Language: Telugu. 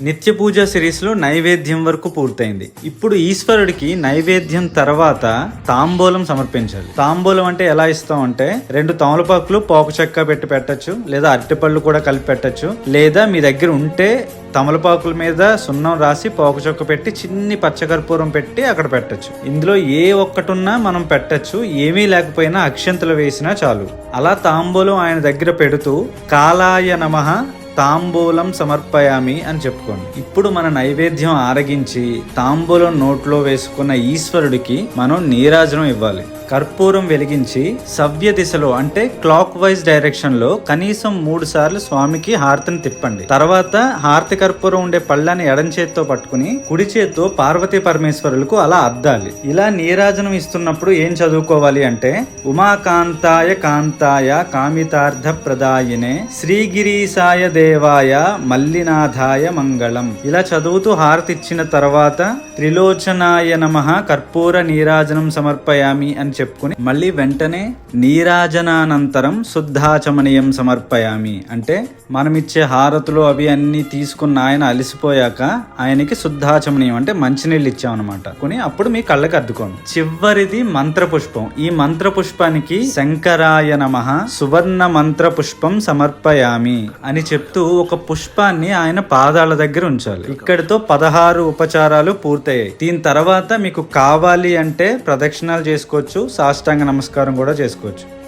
నిత్య పూజ సిరీస్ లో నైవేద్యం వరకు పూర్తయింది. ఇప్పుడు ఈశ్వరుడికి నైవేద్యం తర్వాత తాంబూలం సమర్పించాలి. తాంబూలం అంటే ఎలా ఇస్తాం అంటే 2 తమలపాకులు పోక చెక్క పెట్టి పెట్టచ్చు, లేదా అరటిపళ్ళు కూడా కలిపి పెట్టచ్చు, లేదా మీ దగ్గర ఉంటే తమలపాకుల మీద సున్నం రాసి పోకచొక్క పెట్టి చిన్ని పచ్చకర్పూరం పెట్టి అక్కడ పెట్టచ్చు. ఇందులో ఏ ఒక్కటున్నా మనం పెట్టచ్చు, ఏమీ లేకపోయినా అక్షంతలు వేసినా చాలు. అలా తాంబూలం ఆయన దగ్గర పెడుతూ కాలాయ నమః తాంబూలం సమర్పయామి అని చెప్పుకోండి. ఇప్పుడు మన నైవేద్యం ఆరగించి తాంబూలం నోట్లో వేసుకున్న ఈశ్వరుడికి మనం నీరాజనం ఇవ్వాలి. కర్పూరం వెలిగించి సవ్య దిశలో అంటే క్లాక్ వైజ్ డైరెక్షన్ లో కనీసం 3 సార్లు స్వామికి హారతిని తిప్పండి. తర్వాత హారతి కర్పూరం ఉండే పళ్ళని ఎడం చేత్తో పట్టుకుని కుడి చేత్తో పార్వతీ పరమేశ్వరులకు అలా అద్దాలి. ఇలా నీరాజనం ఇస్తున్నప్పుడు ఏం చదువుకోవాలి అంటే ఉమాకాంతాయ కాంతాయ కామితార్థ ప్రదాయినే శ్రీగిరీసాయ దేవాయ మల్లినాథాయ మంగళం. ఇలా చదువుతూ హారతి ఇచ్చిన తర్వాత త్రిలోచనాయ నమః కర్పూర నీరాజనం సమర్పయామి అని చెప్పుకుని మళ్ళీ వెంటనే నీరాజనానంతరం శుద్ధాచమనీయం సమర్పయామి అంటే మనం ఇచ్చే హారతులు అవి అన్ని తీసుకున్న ఆయన అలిసిపోయాక ఆయనకి శుద్ధాచమనీయం అంటే మంచినీళ్ళు ఇచ్చామన్నమాట. కొని అప్పుడు మీ కళ్ళకి అద్దుకోండి. చివరిది మంత్ర పుష్పం. ఈ మంత్ర పుష్పానికి శంకరాయ నమః సువర్ణ మంత్ర పుష్పం సమర్పయామి అని చెప్తూ ఒక పుష్పాన్ని ఆయన పాదాల దగ్గర ఉంచాలి. ఇక్కడితో 16 ఉపచారాలు పూర్తయ్యాయి. దీని తర్వాత మీకు కావాలి అంటే ప్రదక్షిణాలు చేసుకోవచ్చు, సాష్టాంగ నమస్కారం కూడా చేసుకోవచ్చు.